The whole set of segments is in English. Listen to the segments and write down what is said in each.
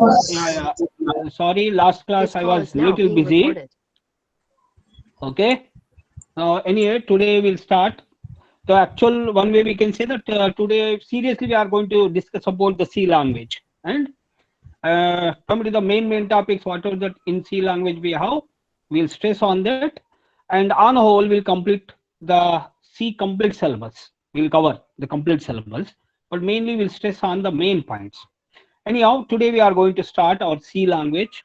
Yeah, yeah. Sorry, last class I was little busy. Okay. Anyway, today we'll start. The actual one way we can say that today seriously we are going to discuss about the C language and coming to the main topics. Whatever that in C language we have, we'll stress on that, and on whole we'll complete the C complete syllabus. We'll cover the complete syllabus, but mainly we'll stress on the main points. Anyhow, today we are going to start our C language.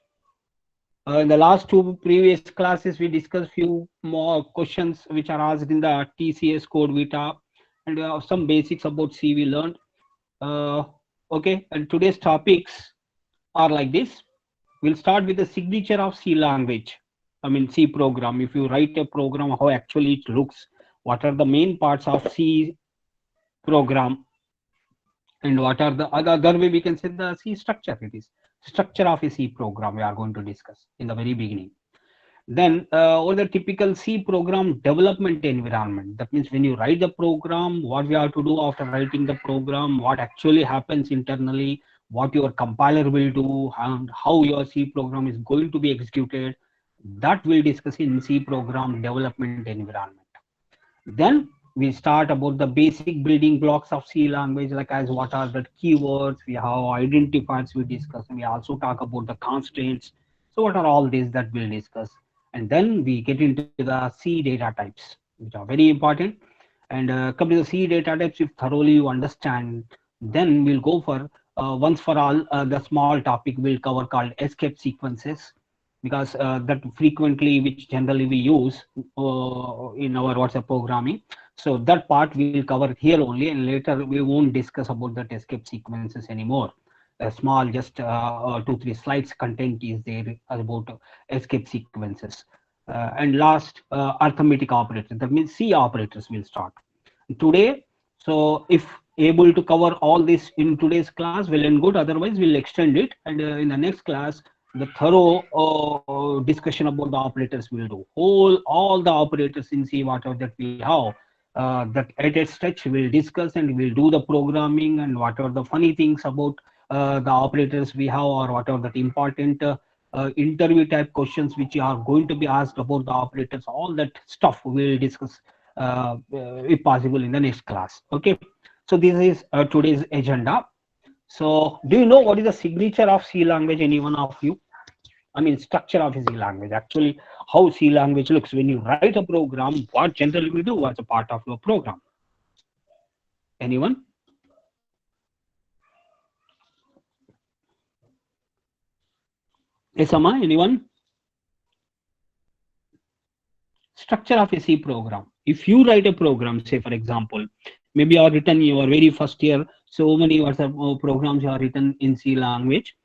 In the last two previous classes, we discussed few more questions which are asked in the TCS code Vita, and some basics about C we learned. Uh, okay, and today's topics are like this. We'll start with the signature of C language. I mean C program. If you write a program, how actually it looks. What are the main parts of C program, and what are the other way we can say the C structure? It is structure of a C program we are going to discuss in the very beginning. Then, or the typical C program development environment. That means when you write the program, what we have to do after writing the program, what actually happens internally, what your compiler will do, and how your C program is going to be executed. That we'll discuss in C program development environment. Then we start about the basic building blocks of C language, like as what are the keywords, we have identifiers we discuss, and we also talk about the constraints. So what are all these that we'll discuss? And then we get into the C data types, which are very important. And come to the C data types, if thoroughly you understand, then we'll go for once for all the small topic we'll cover called escape sequences, because that frequently which generally we use in our WhatsApp programming. So that part we'll cover here only, and later we won't discuss about that escape sequences anymore. A small just 2 3 slides content is there about escape sequences. And last, arithmetic operators, that means C operators will start today. So if able to cover all this in today's class, well and good. Otherwise, we'll extend it, and in the next class, the thorough discussion about the operators will do. All the operators in C, whatever that we have, that at a stretch we'll discuss, and we'll do the programming, and whatever the funny things about the operators we have, or whatever that important interview type questions which are going to be asked about the operators, all that stuff we'll discuss if possible in the next class. Okay, so this is today's agenda. So do you know what is the signature of C language? Any one of you? I mean structure of C language, actually how C language looks when you write a program, what generally we do as a part of your program. Anyone? Yes, Amma, anyone? Structure of a C program. If you write a program, say for example, maybe you are written your very first year, so many programs you are written in C language.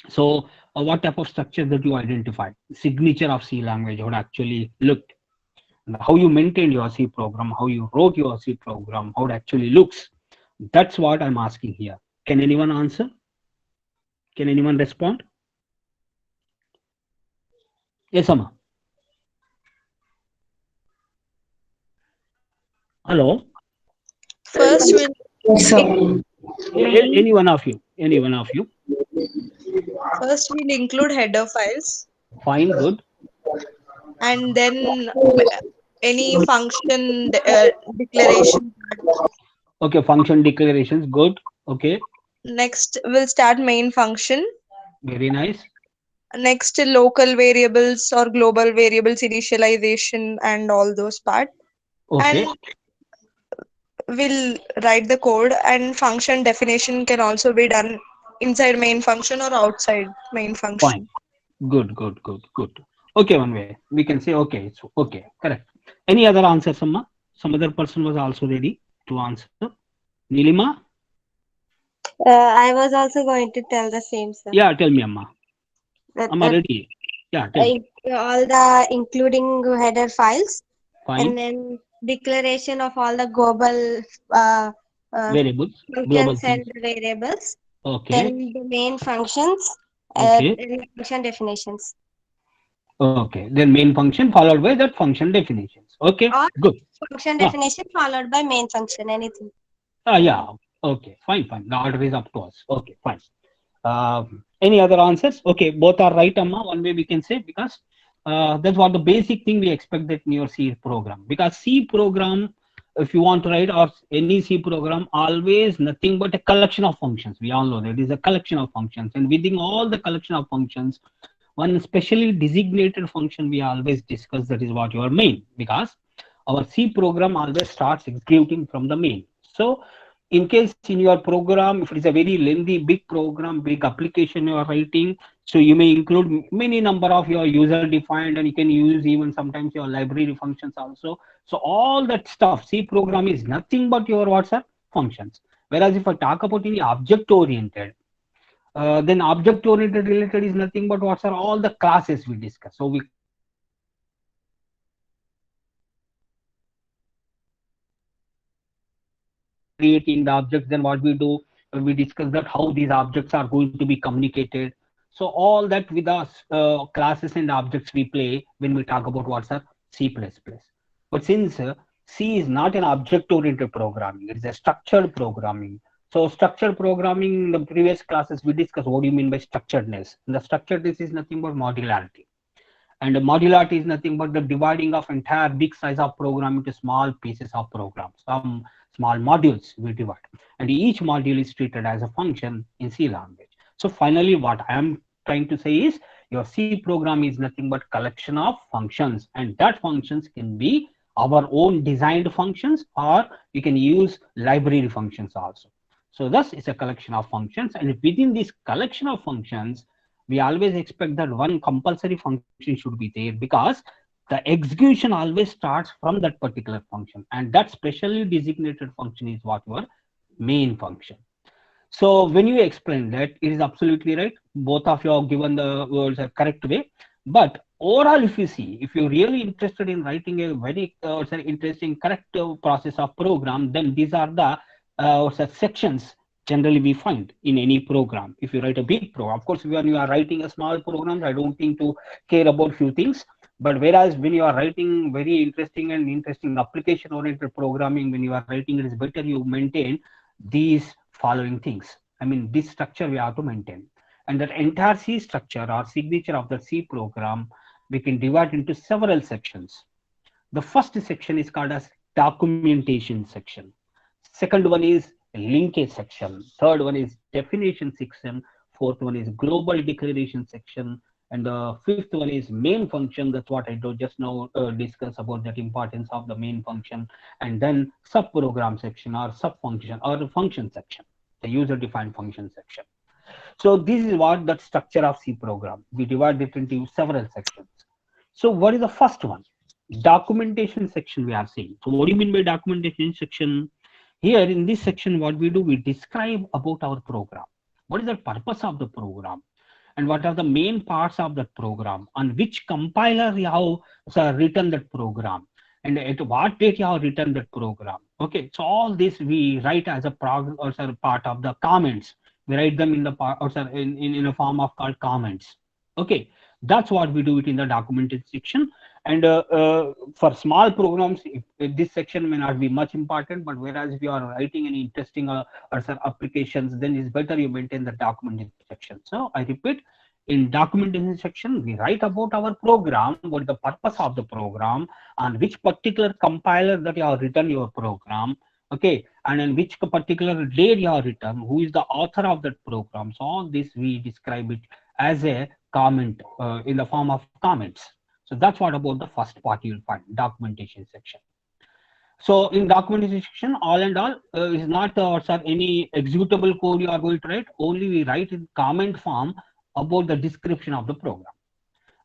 So what type of structure that you identify? Signature of C language would actually look, and how you maintained your C program, how you wrote your C program, how it actually looks. That's what I'm asking here. Can anyone answer? Can anyone respond? Yes, Amma. Hello. First, Yes, we'll sir. in, Any Any one of you? Any one of you? first we'll include header files, Fine. Good. and then any function declaration. Okay. Function declarations. Good. Okay. Next, we'll start main function. Very nice. Next, local variables or global variables initialization and all those part. Okay. And we'll write the code, and function definition can also be done inside main function or outside main Fine. function. Good. Good. Good. Good. Okay. One way we can say okay. It's okay. Correct. Any other answer, Amma? Some other person was also ready to answer. Nilima? I was also going to tell the same, sir. Yeah, tell me, Amma. That Amma ready. Yeah, tell me. all the including header files, and Fine. then declaration of all the global uh, uh, Variables, global functions and things. variables, Okay. then the main functions, Okay. then function definitions. Okay. Then main function followed by that function definitions. Okay. Or Good. function Ah, definition followed by main function, anything. yeah. Okay. Fine. Fine. The order is up to us. Okay. Fine. Any other answers? Okay, both are right, Amma. One way we can say, because that's what the basic thing we expected in your C program. Because C program, if you want to write or any C program, always nothing but a collection of functions. We all know that it is a collection of functions, and within all the collection of functions, one specially designated function we always discuss, that is what your main, because our C program always starts executing from the main. So in case in your program, if it is a very lengthy, big program, big application you are writing, so you may include many number of your user defined, and you can use even sometimes your library functions also. So all that stuff, C program is nothing but your what's are functions. Whereas if I talk about any object oriented, then object oriented related is nothing but what are all the classes we discuss. So we creating the objects, then what we do, we discuss that how these objects are going to be communicated. So all that with us classes and objects we play when we talk about what's our C++. But since C is not an object oriented programming, it is a structured programming. So structured programming, in the previous classes we discussed what do you mean by structuredness. And the structuredness is nothing but modularity. And modularity is nothing but the dividing of entire big size of program into small pieces of program. Some small modules we divide, and each module is treated as a function in C language. So finally, what I am trying to say is your C program is nothing but collection of functions, and that functions can be our own designed functions, or you can use library functions also. So thus is a collection of functions, and within this collection of functions, we always expect that one compulsory function should be there, because the execution always starts from that particular function, and that specially designated function is what your main function. So when you explain that, it is absolutely right. Both of you have given the words a correct way. But overall, if you see, if you're really interested in writing a very interesting correct process of program, then these are the sections generally we find in any program. If you write a big program, of course, when you are writing a small program, I don't think to care about few things. But whereas when you are writing very interesting application oriented programming, when you are writing, it is better you maintain these following things. I mean, this structure we have to maintain. And that entire C structure or signature of the C program, we can divide into several sections. The first section is called as documentation section. Second one is linkage section. Third one is definition section. Fourth one is global declaration section. And the fifth one is main function. That's what I do just now discuss about that importance of the main function. And then subprogram section or subfunction or the function section, the user defined function section. So this is what that structure of C program. We divide it into several sections. So what is the first one? Documentation section we are seeing. So what do you mean by documentation section? Here in this section, what we do, we describe about our program. What is the purpose of the program? And what are the main parts of that program? On which compiler you have written that program? And at what date you have written that program? Okay, so all this we write as a part of the comments. We write them in the part or in a form of called comments. Okay, that's what we do it in the documented section. And for small programs, if this section may not be much important, but whereas if you are writing any interesting or some applications, then it's better you maintain the documented section. So I repeat, in documentation section, we write about our program, what is the purpose of the program, on which particular compiler that you have written your program, okay, and in which particular date you have written, who is the author of that program. So all this we describe it as a comment in the form of comments. So that's what about the first part you'll find, documentation section. So in documentation section, all and all is not any executable code you are going to write, only we write in comment form about the description of the program.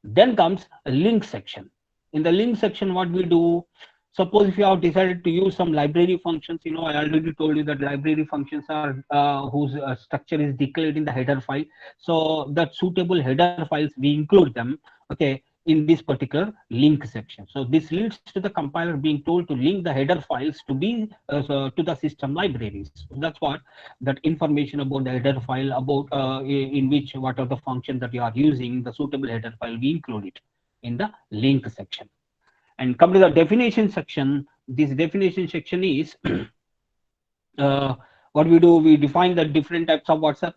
Then comes a link section. In the link section, what we do, suppose if you have decided to use some library functions, I already told you that library functions are whose structure is declared in the header file. So that suitable header files, we include them, okay, in this particular link section. So this leads to the compiler being told to link the header files to be to the system libraries. So that's what that information about the header file, about in which what are the functions that you are using, the suitable header file, we include it in the link section. And come to the definition section. This definition section is what we do, we define the different types of WhatsApp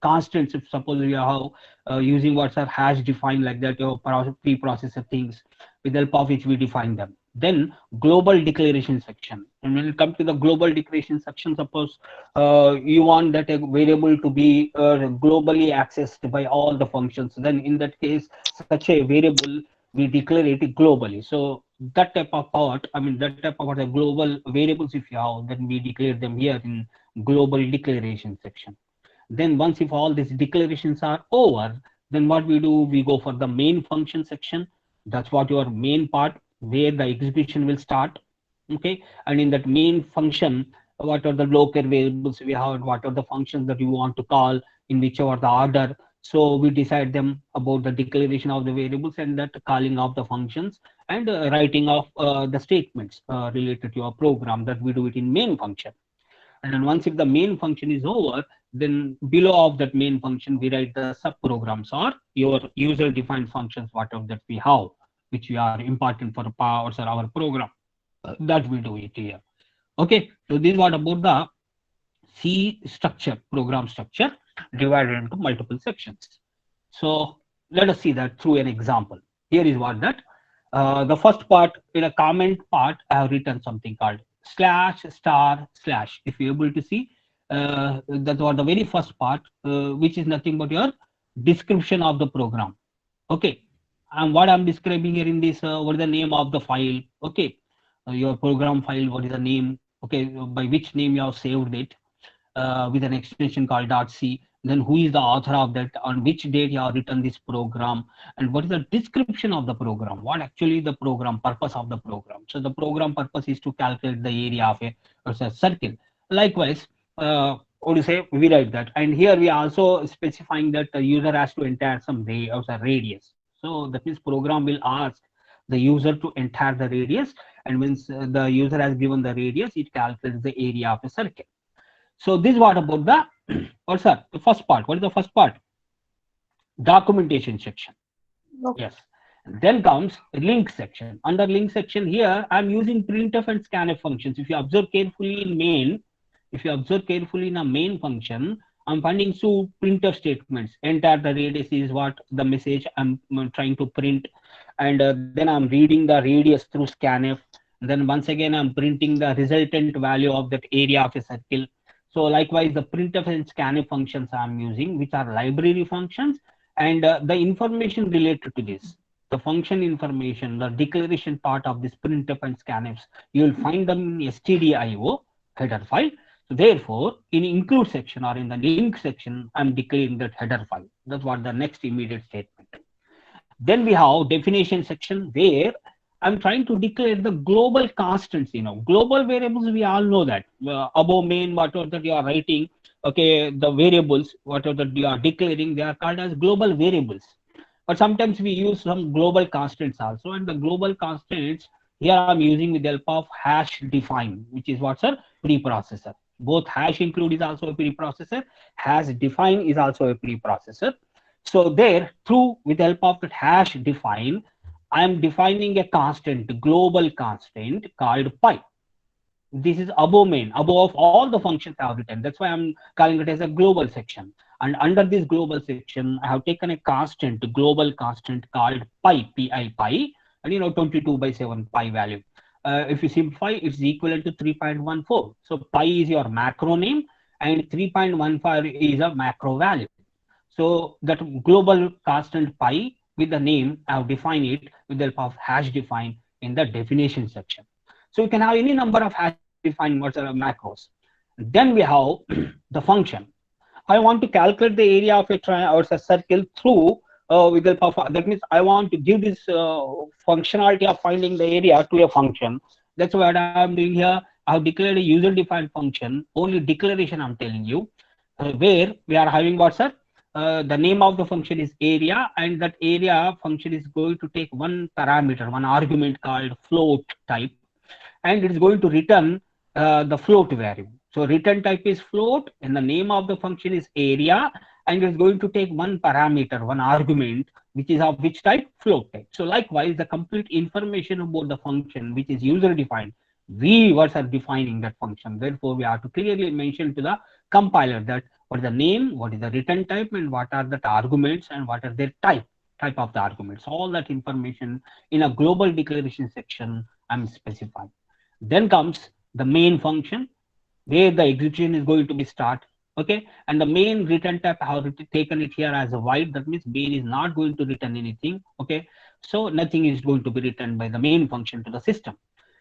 constants. If suppose we have using WhatsApp hash defined like that, your pre-processor things, with the help of which we define them. Then global declaration section. And when it comes to the global declaration section, suppose you want that a variable to be globally accessed by all the functions, then in that case, such a variable, we declare it globally. So that type of part, I mean, that type of the global variables, if you have, then we declare them here in global declaration section. Then once if all these declarations are over, then what we do, we go for the main function section. That's what your main part, where the execution will start. Okay, and in that main function, what are the local variables we have, what are the functions that you want to call in whichever the order. So we decide them about the declaration of the variables and that calling of the functions and writing of the statements related to your program, that we do it in main function. And then once if the main function is over, then below of that main function, we write the sub programs or your user defined functions, whatever that we have, which we are important for powers or our program, that we do it here. Okay, so this is what about the C structure, program structure divided into multiple sections. So let us see that through an example. Here is what that the first part, in a comment part, I have written something called slash star slash. If you're able to see, that was the very first part, which is nothing but your description of the program. Okay, and what I'm describing here in this, what is the name of the file? Okay, your program file, what is the name? Okay, by which name you have saved it, with an extension called .c. Then who is the author of that, on which date you have written this program, and what is the description of the program, what actually the program purpose of the program. So the program purpose is to calculate the area of a circle. Likewise, what do you say, we write that, and here we are also specifying that the user has to enter some radius. So that means program will ask the user to enter the radius, and once the user has given the radius, it calculates the area of a circle. So this is what about the, or sir, the first part. What is the first part? Documentation section. Okay. Yes. Then comes link section. Under link section here, I'm using printf and scanf functions. If you observe carefully in main, if you observe carefully in a main function, I'm finding two printf statements. Enter the radius is what the message I'm trying to print, and then I'm reading the radius through scanf. Then once again, I'm printing the resultant value of that area of a circle. So likewise, the printf and scanf functions I'm using, which are library functions, and the information related to this, the function information, the declaration part of this printf and scanfs, you will find them in stdio header file. So therefore, in include section or in the link section, I'm declaring that header file. That's what the next immediate statement. Then we have definition section, where I'm trying to declare the global constants. Global variables, we all know that above main, whatever that you are writing, okay, the variables, whatever that you are declaring, they are called as global variables. But sometimes we use some global constants also, and the global constants here I'm using with the help of hash define, which is what's a preprocessor. Both hash include is also a preprocessor, hash define is also a preprocessor. So there, through with the help of that hash define, I am defining a constant, global constant called pi. This is above main, above all the functions I have written. That's why I'm calling it as a global section. And under this global section, I have taken a constant, global constant called pi, pi, and 22/7 pi value. If you simplify, it's equivalent to 3.14. So pi is your macro name, and 3.15 is a macro value. So that global constant pi with the name, I have defined it with the help of hash define in the definition section. So you can have any number of hash defined macros. Then we have the function. I want to calculate the area of a triangle or a circle through with the help of, that means I want to give this functionality of finding the area to a function. That's what I'm doing here. I have declared a user defined function, only declaration I'm telling you, where we are having what, sir? The name of the function is area, and that area function is going to take one parameter, one argument called float type, and it is going to return the float variable. So return type is float, and the name of the function is area, and it's going to take one parameter, one argument, which is of which type? Float type. So likewise, the complete information about the function, which is user defined, We what are defining that function. Therefore, we have to clearly mention to the compiler that what is the name, what is the return type, and what are the arguments, and what are their type of the arguments. All that information in a global declaration section I'm specifying. Then comes the main function where the execution is going to be start. Okay, and the main return type I have taken it here as a void. That means main is not going to return anything. Okay, so nothing is going to be returned by the main function to the system.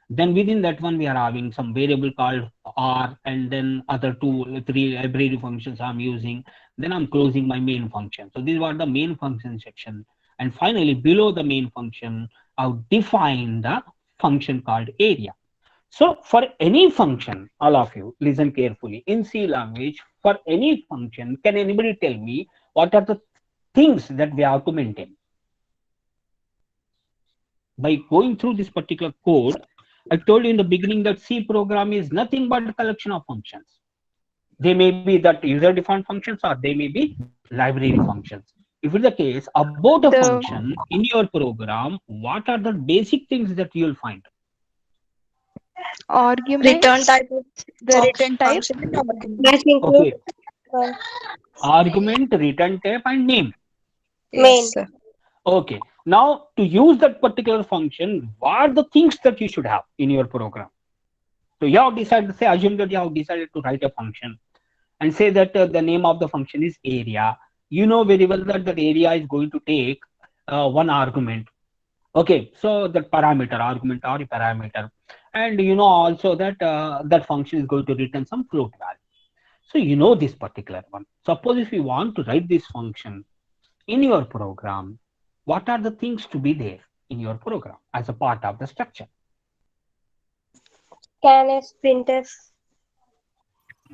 Then within that one, we are having some variable called R, and then other two, three library functions I'm using. Then I'm closing my main function. So these are the main function section. And finally, below the main function, I've defined the function called area. So for any function, all of you listen carefully. In C language, for any function, can anybody tell me what are the things that we have to maintain? By going through this particular code, I told you in the beginning that C program is nothing but a collection of functions. They may be that user-defined functions or they may be library functions. If it's the case, about a The function in your program, what are the basic things that you'll find? return Arguments, type the of return type, function and argument. that includes Okay, uh, argument, return type, and name. main. Yes, sir. Okay, now to use that particular function, what are the things that you should have in your program? So you have decided, say, assume that you have decided to write a function and say that the name of the function is area. You know very well that that area is going to take one argument. Okay, so that parameter, argument or a parameter. And you know also that that function is going to return some float value. So you know this particular one. Suppose if you want to write this function in your program, what are the things to be there in your program as a part of the structure? Scanf, printf,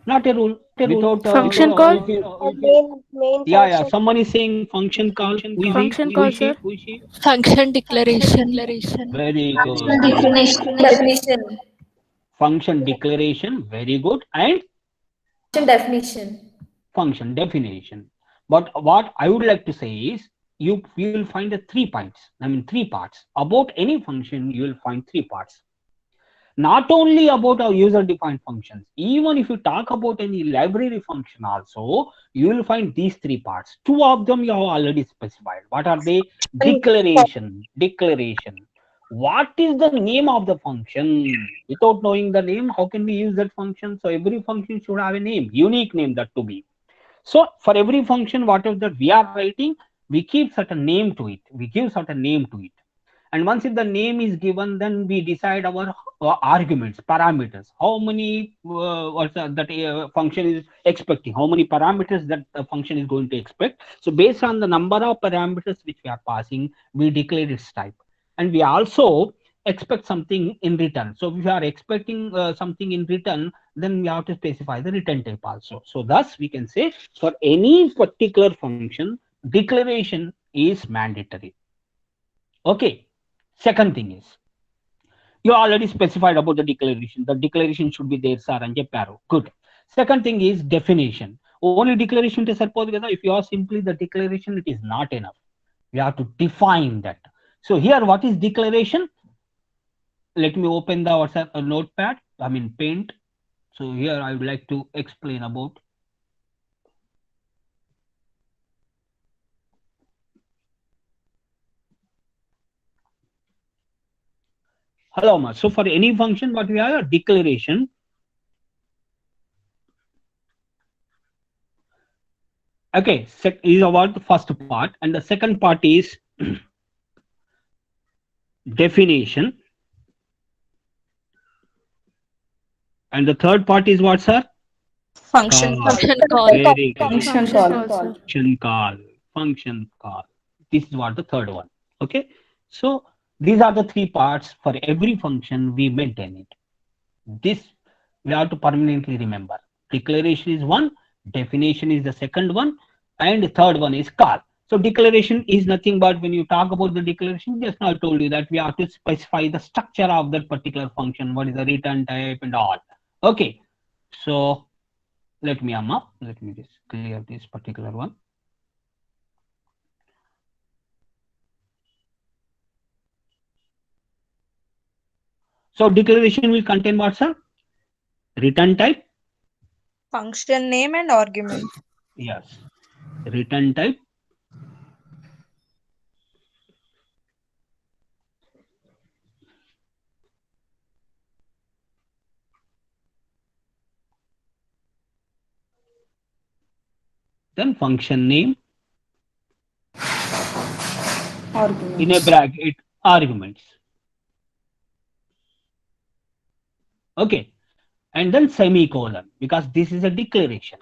Not a rule. Without, Function call. if you, and main yeah, function. someone is saying function call. Who is he? Function Who call, is sir. she? Who is she? Function declaration. Very Function good, very good. definition. Function declaration, very good. And Function definition. function definition. But what I would like to say is you will find the 3 points. I mean 3 parts. About any function, you will find 3 parts. Not only about our user defined functions, even if you talk about any library function also, you will find these 3 parts. Two of them you have already specified. What are they? Declaration. What is the name of the function? Without knowing the name, how can we use that function? So every function should have a name, unique name that to be. So for every function, whatever that we are writing, we keep certain name to it. We give certain name to it. And once if the name is given, then we decide our arguments, parameters. How many that function is expecting? How many parameters that the function is going to expect? So based on the number of parameters which we are passing, we declare its type, and we also expect something in return. So if we are expecting something in return, then we have to specify the return type also. So thus we can say for any particular function, declaration is mandatory. Okay. Second thing is, you already specified about the declaration. The declaration should be there, sir, and Paro. Good. Second thing is definition. Only declaration to suppose if you are simply the declaration, it is not enough. We have to define that. So here, what is declaration? Let me open the WhatsApp notepad. I mean Paint. So here I would like to explain about. Hello, ma. So for any function, what we have a declaration. Okay, is about the first part, and the second part is definition, and the third part is what, sir? Function call. Function call. Very good. Function call. Function call. This is what the third one. Okay, so these are the 3 parts. For every function we maintain it. This we have to permanently remember. Declaration is one, definition is the second one, and the third one is call. So declaration is nothing but when you talk about the declaration, just now I told you that we have to specify the structure of that particular function, what is the return type and all. Okay, so let me just clear this particular one. So declaration will contain what, sir? Return type. Function name and argument. Yes. Return type. Then function name. In a bracket, arguments. Okay. And then semicolon, because this is a declaration.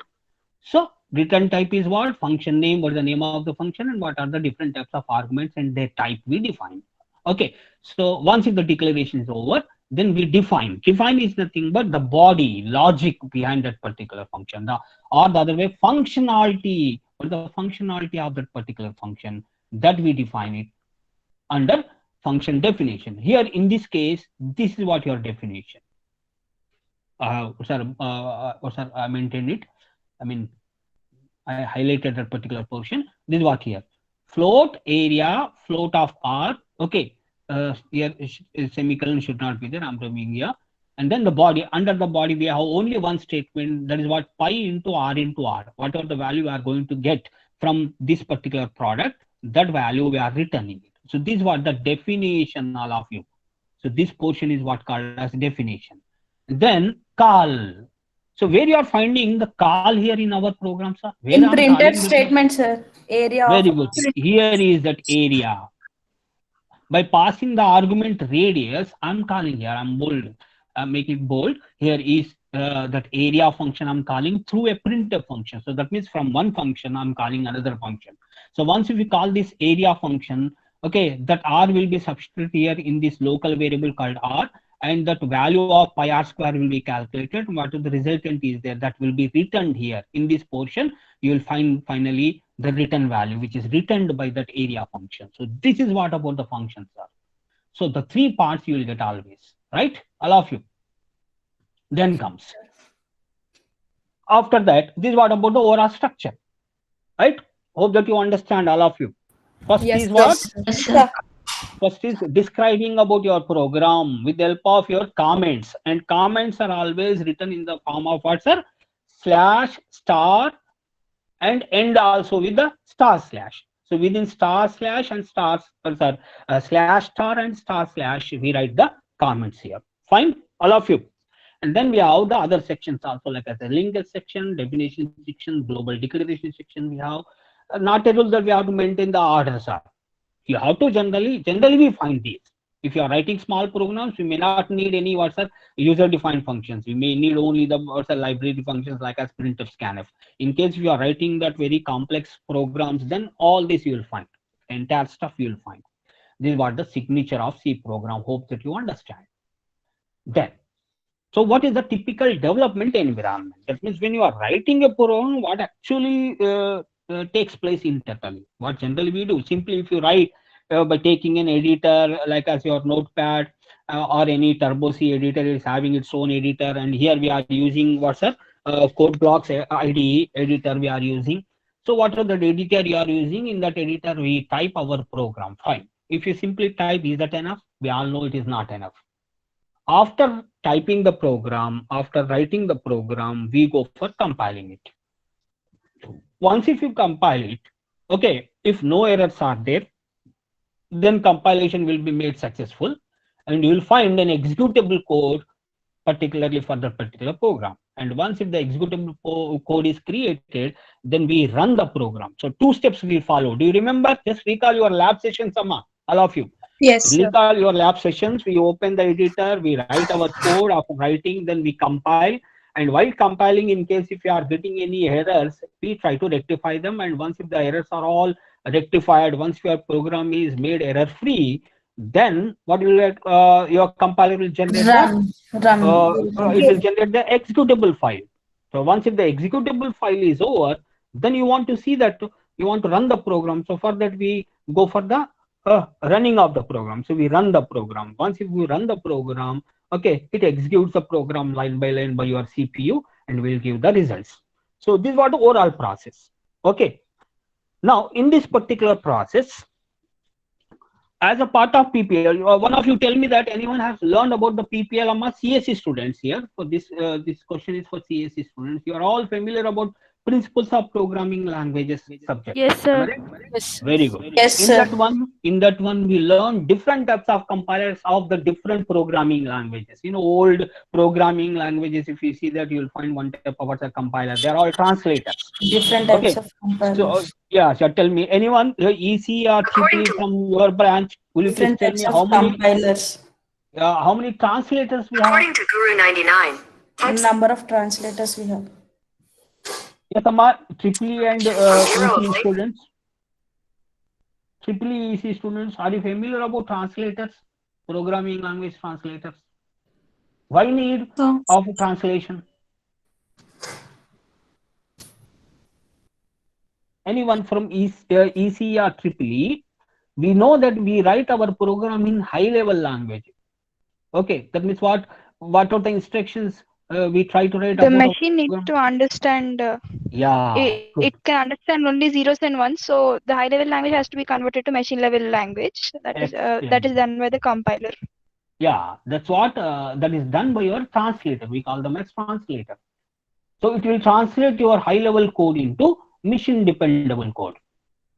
So return type is what? Function name, what is the name of the function, and what are the different types of arguments and their type we define. Okay. So once if the declaration is over, then we define. Define is nothing but the body, logic behind that particular function. Or the other way, functionality, or the functionality of that particular function, that we define it under function definition. Here in this case, this is what your definition. Sir, I maintained it. I mean, I highlighted that particular portion. This is what here. Float area, float of R. Okay. Here semicolon should not be there. I'm doing here. And then the body, under the body, we have only one statement. That is what pi into R into R. Whatever the value we are going to get from this particular product, that value we are returning it. So this is what the definition, all of you. So this portion is what called as definition. Then call. So where you are finding the call here in our program, sir? Where In printed statement, sir. Area. Very good. Here is that area. By passing the argument radius, I'm calling here, I'm bold. I'm making it bold. Here is that area function I'm calling through a printf function. So that means from one function, I'm calling another function. So once if we call this area function, okay, that R will be substituted here in this local variable called R, and that value of pi r square will be calculated. What the resultant is there, that will be returned here in this portion. You will find finally the return value, which is returned by that area function. So this is what about the functions are. So the three parts you will get always, right? All of you. Then comes. After that, this is what about the overall structure, right? Hope that you understand, all of you. First is what? First is describing about your program with the help of your comments, and comments are always written in the form of what, sir? Slash, star, and end also with the star slash. So within star slash and stars, slash star and star slash, we write the comments here. Fine, all of you. And then we have the other sections also, like as a linkage section, definition section, global declaration section. We have not a rule that we have to maintain the orders are. You have to generally we find these. If you are writing small programs, we may not need any user defined functions. We may need only the library functions like as printf, scanf. In case you are writing that very complex programs, then all this you will find. Entire stuff you will find. This is what the signature of C program. Hope that you understand. Then, so what is the typical development environment? That means when you are writing a program, what actually takes place internally. What generally we do, simply if you write by taking an editor like as your notepad or any Turbo C editor is having its own editor, and here we are using code blocks IDE editor we are using. So whatever the editor you are using, in that editor we type our program. Fine. If you simply type, is that enough? We all know it is not enough. After typing the program, after writing the program, we go for compiling it. Once if you compile it, okay, if no errors are there, then compilation will be made successful, and you will find an executable code particularly for the particular program. And once if the executable code is created, then we run the program. So two steps we follow. Do you remember? Just recall your lab session, Sama, all of you. Yes, recall your lab sessions. We open the editor, we write our code. After writing, then we compile. And while compiling, in case if you are getting any errors, we try to rectify them. And once if the errors are all rectified, once your program is made error free, then what will your compiler will generate? It will generate the executable file. So once if the executable file is over, then you want to see that you want to run the program. So for that we go for the running of the program. So we run the program. Once if we run the program, okay, it executes the program line by line by your CPU and will give the results. So this is what the overall process. Okay. Now in this particular process, as a part of PPL, one of you tell me that anyone has learned about the PPL among CSE students here. So this question is for CSE students. You are all familiar about principles of programming languages subject. Yes, Am I sir. right? Yes. Very good. Yes, In sir. that one, we learn different types of compilers of the different programming languages. Old programming languages. If you see that, you will find one type of what's a compiler. They are all translators. Different Okay. types of So compilers. yeah, so tell me, anyone EC or triple from your branch, will you please Different tell types me of compilers. how many translators we have? According to Guru 99. Number of translators we have. Yes, Amar, triple and Zero. EC students. Triple EC students, are you familiar about translators, programming language translators? Why need of translation? Anyone from EC or triple E? We know that we write our program in high level language. Okay, that means what are the instructions we try to write The about machine needs to understand. Yeah, It can understand only zeros and ones. So the high level language has to be converted to machine level language. That is done by the compiler. Yeah, that's what that is done by your translator. We call them as translator. So it will translate your high level code into mission dependable code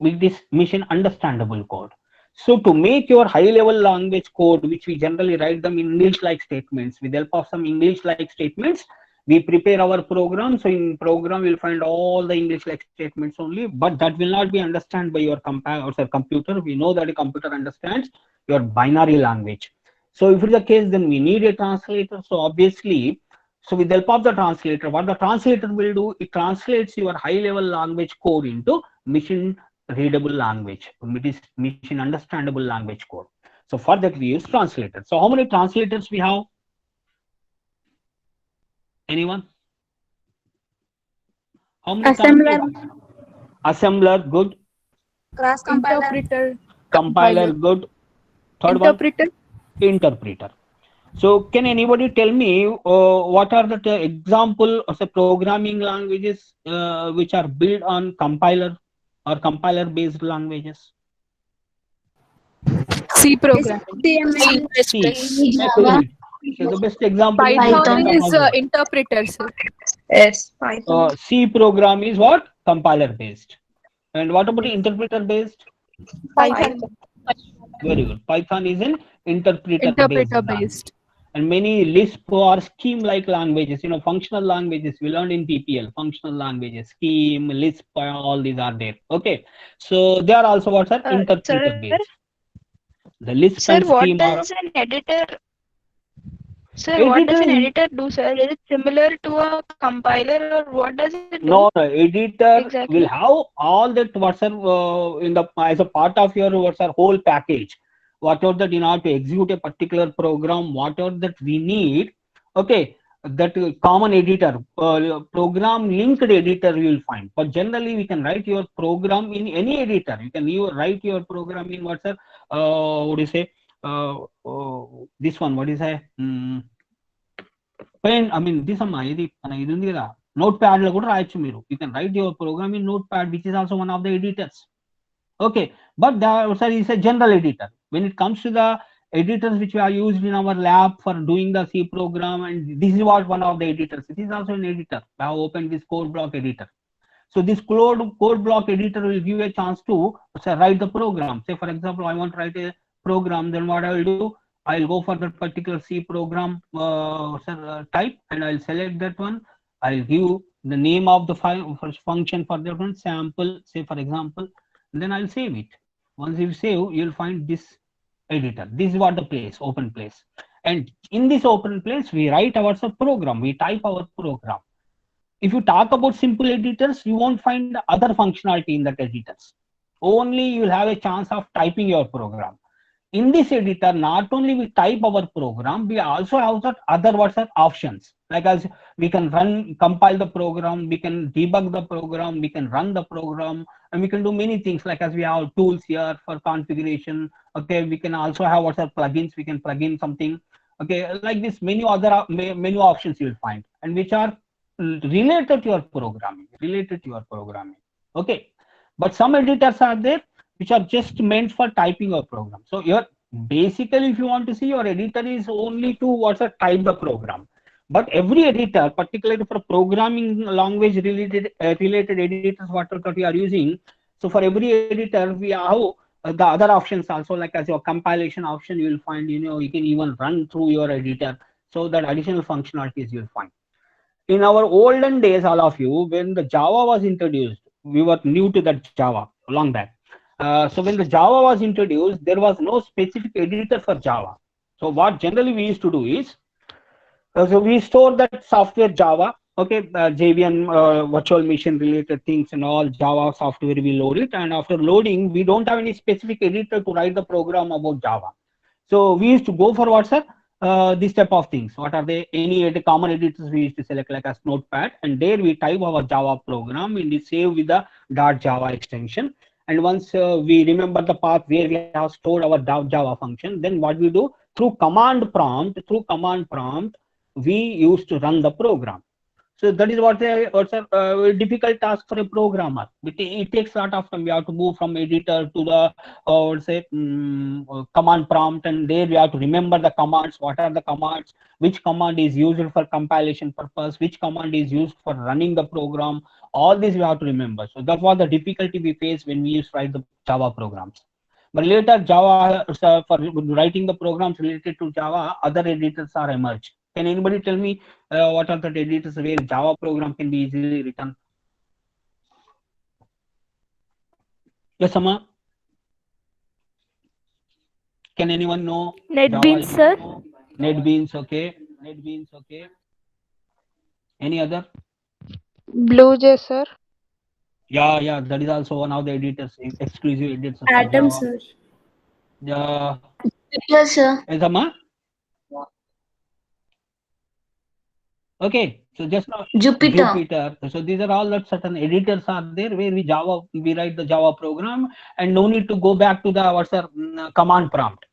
with this mission understandable code. So to make your high level language code, which we generally write them in English like statements, with the help of some English like statements, we prepare our program. So in program, we'll find all the English like statements only, but that will not be understood by your computer. We know that a computer understands your binary language. So if it's the case, then we need a translator. So obviously, so with the help of the translator, what the translator will do, it translates your high level language code into mission readable language, mission understandable language code. So for that we use translator. So how many translators we have? Anyone? How many Assembler. Assembler, good. Cross compiler. Interpreter. Compiler, good. Third Interpreter. one? Interpreter. So can anybody tell me what are the example of the programming languages which are built on compiler or compiler based languages? C program. C. So the best example Python is is interpreter, sir. Yes, Python. C program is what? Compiler based. And what about interpreter based? Python. Very good. Python is an interpreter Based. And many Lisp or scheme like languages, functional languages we learned in PPL, functional languages, scheme, Lisp, all these are there. Okay. So they are also what are interpreter based. The Lisp Sir, and what scheme does an editor? Sir, Editor what does an editor do, sir? Is it similar to a compiler, or what does it do? No, editor Exactly. will have all that what's as a part of your whole package. Whatever that in order to execute a particular program, whatever that we need, okay, that common editor, program linked editor you will find. But generally, we can write your program in any editor. You can write your program in what do you say? This one, what is it? Pen, I mean, this is Notepad. You can write your program in Notepad, which is also one of the editors. Okay, but that is a general editor. When it comes to the editors which we are used in our lab for doing the C program, and this is what one of the editors. It is also an editor. I have opened this code block editor. So this code block editor will give you a chance to write the program. Say for example, I want to write a program. Then what I will do? I will go for that particular C program type, and I'll select that one. I'll give the name of the function for that one, sample. Say for example. Then I'll save it. Once you save, you'll find this editor. This is what the place, open place. And in this open place, we write our program. We type our program. If you talk about simple editors, you won't find other functionality in that editors. Only you will have a chance of typing your program. In this editor, not only we type our program, we also have that other options. Like as we can compile the program, we can debug the program, we can run the program, and we can do many things. Like as we have tools here for configuration. Okay, we can also have plugins. We can plug in something. Okay, like this, many other menu options you will find, and which are related to your programming. Okay, but some editors are there which are just meant for typing a program. So your basically, if you want to see, your editor is only to what's a type the program. But every editor, particularly for programming language related editors, what we are using. So for every editor, we have the other options also, like as your compilation option, you will find, you can even run through your editor. So that additional functionalities you'll find. In our olden days, all of you, when the Java was introduced, we were new to that Java long back. So when the Java was introduced, there was no specific editor for Java. So what generally we used to do is, so we store that software Java, okay, JVM, virtual machine related things and all Java software, we load it. And after loading, we don't have any specific editor to write the program about Java. So we used to go for what's this type of things. What are they? Any common editors we used to select, like as Notepad, and there we type our Java program and we save with the .java extension. And once we remember the path where we have stored our Java function, then what we do, through command prompt, we used to run the program. So that is what's a difficult task for a programmer. It takes a lot of time. We have to move from editor to the command prompt, and there we have to remember the commands. What are the commands? Which command is used for compilation purpose? Which command is used for running the program? All this we have to remember. So that was the difficulty we face when we used to write the Java programs. But later, Java for writing the programs related to Java, other editors are emerged. Can anybody tell me what are the editors where Java program can be easily written? Yes, Amma? Can anyone know? NetBeans, sir. NetBeans, okay. NetBeans, okay. Any other? BlueJ, sir. Yeah, that is also one of the editors, exclusive editors. Atom, sir. Yeah. Yes, sir. Yes, Amma? Okay, so just now Jupyter. So these are all that certain editors are there where we write the Java program, and no need to go back to the command prompt.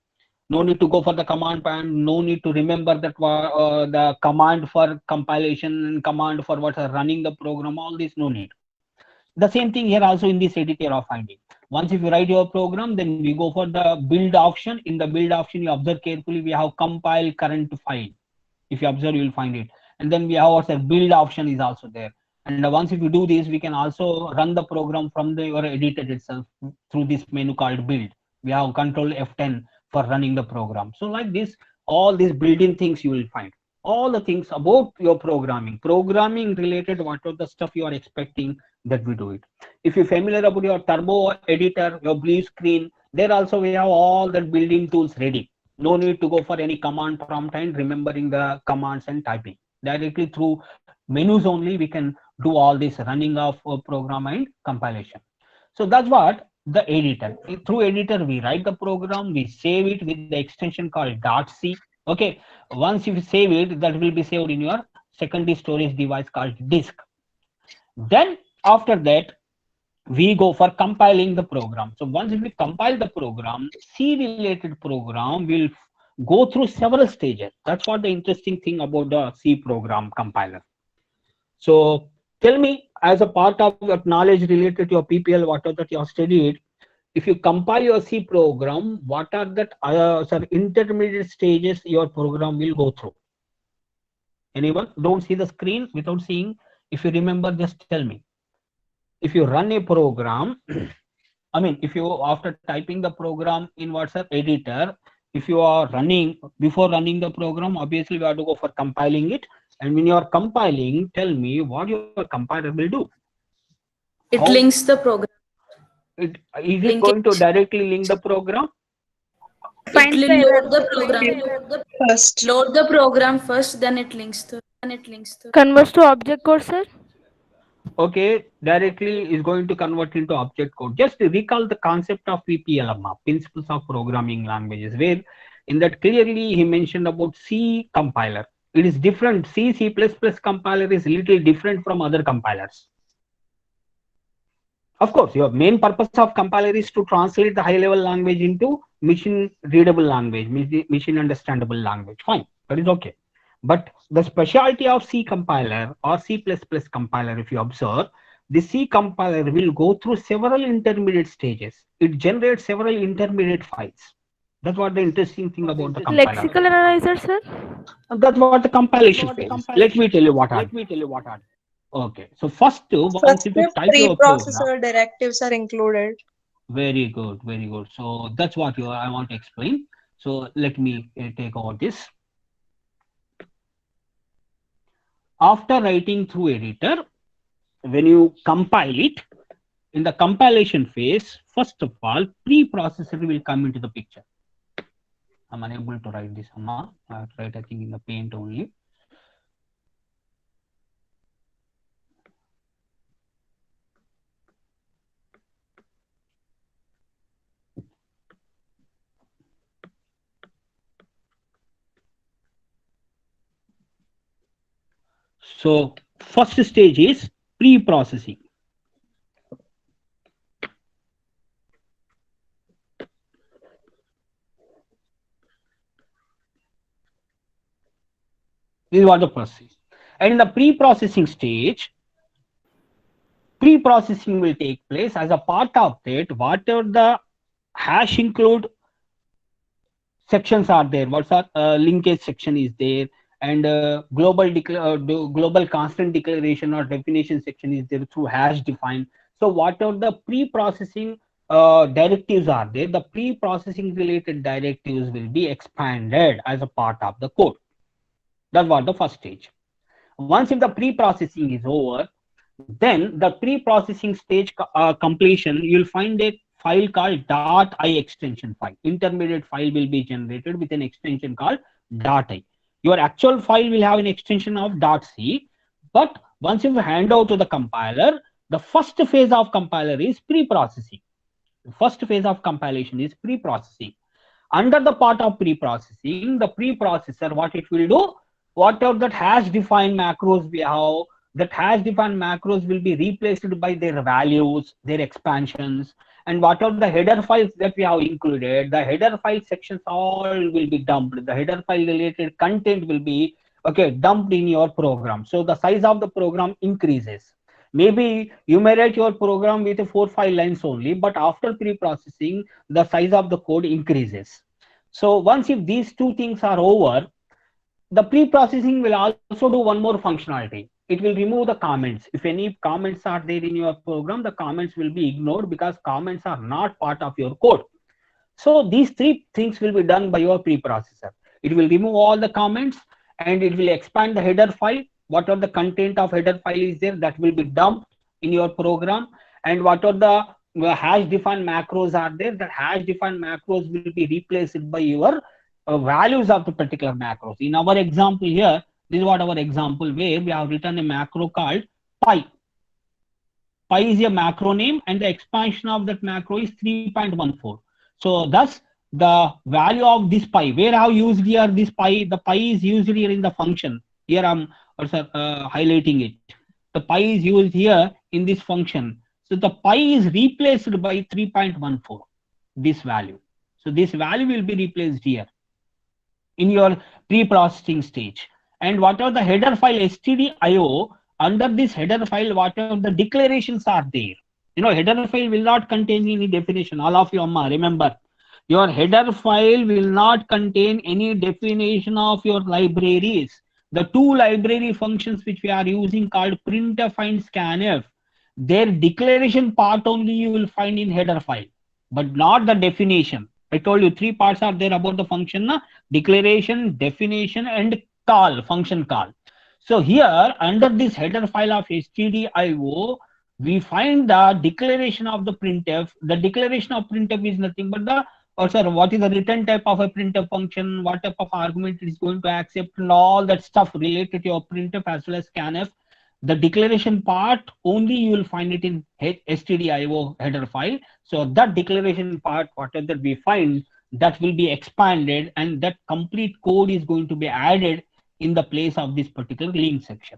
No need to go for the command prompt. No need to remember that the command for compilation and command for running the program. All this no need. The same thing here also in this editor of finding. Once if you write your program, then we go for the build option. In the build option, you observe carefully. We have compile current file. If you observe, you will find it. And then we have our build option is also there. And once if you do this, we can also run the program from your editor itself through this menu called build. We have control F10 for running the program. So like this, all these built-in things you will find. All the things about your programming related, what are the stuff you are expecting, that we do it. If you're familiar about your Turbo editor, your blue screen, there also we have all the built-in tools ready. No need to go for any command prompt and remembering the commands and typing. Directly through menus only we can do all this running of program and compilation. So that's what the editor. Through editor we write the program, we save it with the extension called .c. Okay, once you save it, that will be saved in your secondary storage device called disk. Then after that, we go for compiling the program. So once we compile the program, C related program will go through several stages. That's what the interesting thing about the C program compiler. So tell me, as a part of your knowledge related to your PPL, what are that you have studied, if you compile your C program, what are that intermediate stages your program will go through? Anyone? Don't see the screen without seeing. If you remember, just tell me. If you run a program, I mean, if you after typing the program in WhatsApp editor, if you are running, before running the program, obviously we have to go for compiling it. And when you are compiling, tell me what your compiler will do. It links the program. Is it going to directly link the program? It will load the program First. Load the program first, then it links the. Converts to object code, sir. Okay, directly is going to convert into object code. Just recall the concept of PPL, Principles of Programming Languages, where in that clearly he mentioned about C compiler. It is different. C compiler is little different from other compilers. Of course, your main purpose of compiler is to translate the high-level language into machine-readable language, machine-understandable language. Fine, that is okay. But the specialty of C compiler or C++ compiler, if you observe, the C compiler will go through several intermediate stages. It generates several intermediate files. That's what the interesting thing about the compiler. Lexical analyzer, sir. That's what the compilation phase is. Let me tell you what are. Okay. So first, once you First, type your program. preprocessor directives are included. Very good, very good. So that's what I want to explain. So let me take over this. After writing through editor, when you compile it, in the compilation phase, first of all, preprocessor will come into the picture. I'm unable to write this, Amma. I have to write, I think, in the paint only. So first stage is pre-processing. This is what the process. And in the pre-processing stage, pre-processing will take place. As a part of that, whatever the hash include sections are there, what's our linkage section is there, and global constant declaration or definition section is there through hash define. So whatever the pre-processing directives are there, the pre-processing related directives will be expanded as a part of the code. That's what the first stage. Once if the pre-processing is over, then the pre-processing stage completion, you'll find a file called .i extension file. Intermediate file will be generated with an extension called .i. Your actual file will have an extension of .c, but once you hand out to the compiler, the first phase of compiler is pre-processing. The first phase of compilation is pre-processing. Under the part of pre-processing, the preprocessor, what it will do, whatever that hash defined macros we have, that hash defined macros will be replaced by their values, their expansions, and whatever the header files that we have included, the header file sections all will be dumped. The header file related content will be dumped in your program. So the size of the program increases. Maybe you may write your program with 4 or 5 lines only, but after pre-processing, the size of the code increases. So once if these two things are over, the pre-processing will also do one more functionality. It will remove the comments. If any comments are there in your program, the comments will be ignored because comments are not part of your code. So these three things will be done by your preprocessor. It will remove all the comments and it will expand the header file. Whatever the content of header file is there, that will be dumped in your program. And whatever the hash defined macros are there, that hash defined macros will be replaced by your values of the particular macros. In our example here, this is what our example where we have written a macro called pi. Pi is a macro name and the expansion of that macro is 3.14. So thus the value of this pi, where I have used here this pi, the pi is used here in the function. Here I'm also highlighting it. The pi is used here in this function. So the pi is replaced by 3.14, this value. So this value will be replaced here in your pre-processing stage. And whatever the header file stdio, under this header file, whatever the declarations are there, header file will not contain any definition. All of you, Amma, remember, your header file will not contain any definition of your libraries. The two library functions which we are using called printf and scanf, their declaration part only you will find in header file, but not the definition. I told you 3 parts are there about the function: declaration, definition, and call, function call. So here under this header file of stdio, we find the declaration of the printf. The declaration of printf is nothing but what is the return type of a printf function, what type of argument it is going to accept, and all that stuff related to your printf as well as scanf. The declaration part only you will find it in stdio header file. So that declaration part, whatever that we find, that will be expanded and that complete code is going to be added in the place of this particular link section.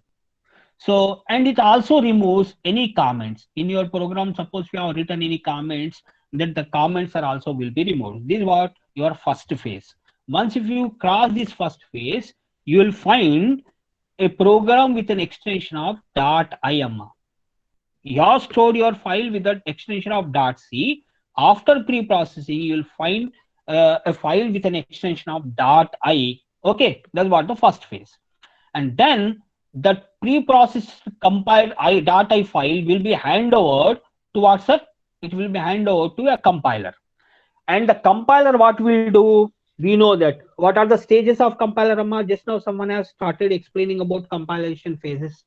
So, and it also removes any comments in your program. Suppose you have written any comments, then the comments are also will be removed. This is what your first phase. Once if you cross this first phase, you will find a program with an extension of .im. you have stored your file with the extension of .c. After pre-processing, you will find a file with an extension of .i. Okay, that's what the first phase. And then the pre-processed compiled .i file will be handed over to what, sir? It will be handed over to a compiler. And the compiler, what will do? We know that. What are the stages of compiler, Amma? Just now someone has started explaining about compilation phases.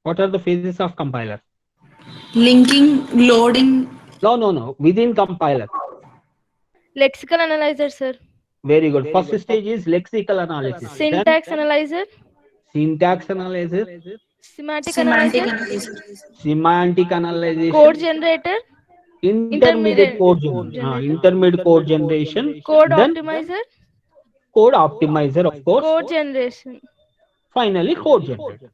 What are the phases of compiler? Linking, loading. No. Within compiler. Lexical analyzer, sir. Very good. First stage is lexical analysis. Syntax analyzer. Syntax analysis. Semantic Semantic analyzer. analysis. Semantic analysis. Code generator. Intermediate code intermediate code generation. Code Then optimizer. code optimizer, of course. Code generation. Finally, code generator.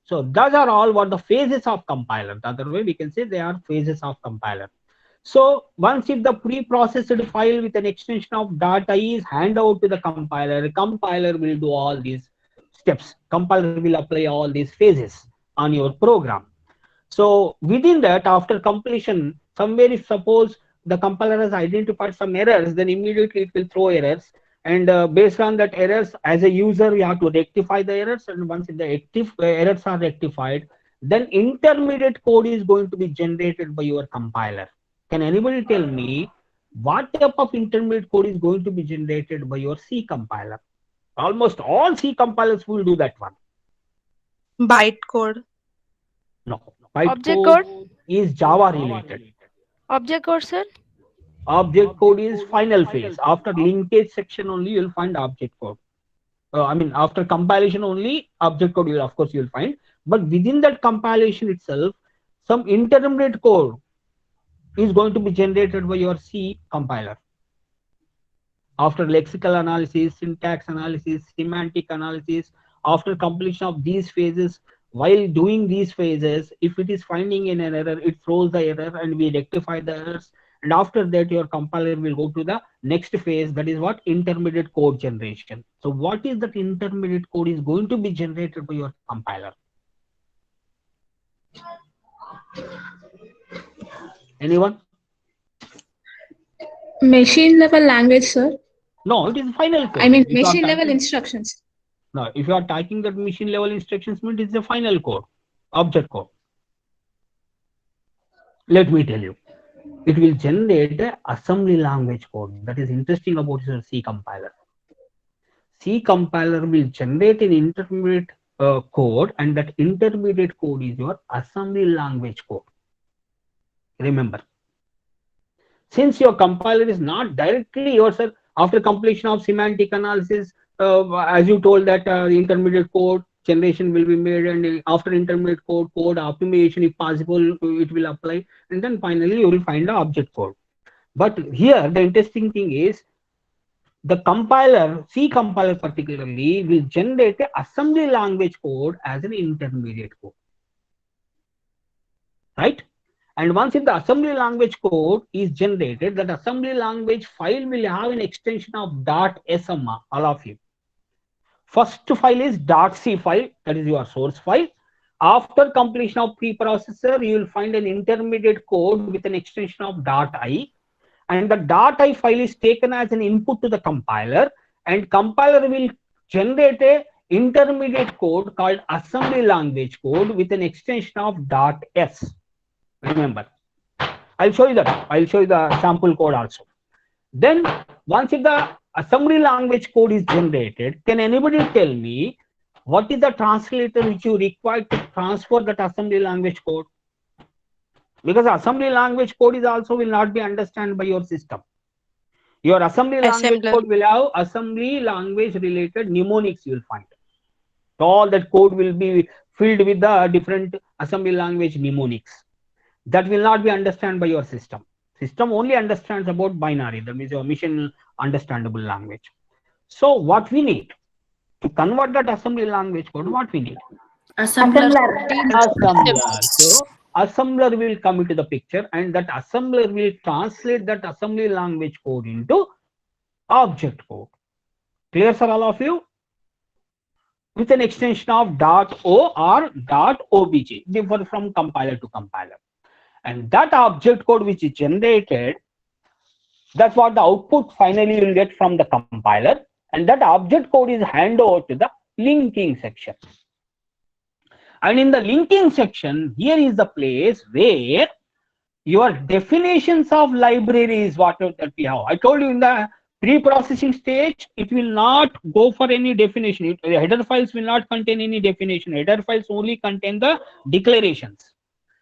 So those are all what the phases of compiler. The other way we can say they are phases of compiler. So once if the pre-processed file with an extension of .i is handed out to the compiler will do all these steps. Compiler will apply all these phases on your program. So within that, after completion, somewhere if suppose the compiler has identified some errors, then immediately it will throw errors. And based on that errors, as a user, you have to rectify the errors. And once the errors are rectified, then intermediate code is going to be generated by your compiler. Can anybody tell me what type of intermediate code is going to be generated by your C compiler? Almost all C compilers will do that one. Bytecode. No. Object code is Java related. Object code, sir. Object code is final phase. After linkage section only you'll find object code. After compilation only object code of course you'll find. But within that compilation itself, some intermediate code is going to be generated by your C compiler. After lexical analysis, syntax analysis, semantic analysis, after completion of these phases, while doing these phases, if it is finding an error, it throws the error and we rectify the errors. And after that, your compiler will go to the next phase. That is what? Intermediate code generation. So what is that intermediate code is going to be generated by your compiler? Anyone? Machine level language, sir. No, it is final code. I mean, machine level instructions. No, if you are typing that machine level instructions, means it's the final code, object code. Let me tell you, it will generate the assembly language code. That is interesting about your C compiler. C compiler will generate an intermediate code, and that intermediate code is your assembly language code. Remember, since your compiler is not directly yourself, after completion of semantic analysis, as you told that the intermediate code generation will be made, and after intermediate code optimization, if possible, it will apply, and then finally you will find the object code. But here the interesting thing is the compiler, C compiler particularly, will generate the assembly language code as an intermediate code, right? And once if the assembly language code is generated, that assembly language file will have an extension of .sma, all of you. First file is .c file, that is your source file. After completion of preprocessor, you will find an intermediate code with an extension of .i. And the .i file is taken as an input to the compiler, and compiler will generate a intermediate code called assembly language code with an extension of .s. Remember, I'll show you that. I'll show you the sample code also. Then once if the assembly language code is generated, can anybody tell me what is the translator which you require to transfer that assembly language code? Because assembly language code is also will not be understood by your system. Your assembly language code will have assembly language related mnemonics you will find. All that code will be filled with the different assembly language mnemonics. That will not be understood by your system. System only understands about binary, that means your machine understandable language. So what we need to convert that assembly language code, what we need? Assembler. So assembler will come into the picture, and that assembler will translate that assembly language code into object code. Clear, sir, all of you? with an extension of .o or .obj, differ from compiler to compiler. And that object code which is generated, that's what the output finally you will get from the compiler, and that object code is handed over to the linking section. And in the linking section, here is the place where your definitions of libraries, whatever that we have. I told you in the pre-processing stage, it will not go for any definition. The header files will not contain any definition. Header files only contain the declarations.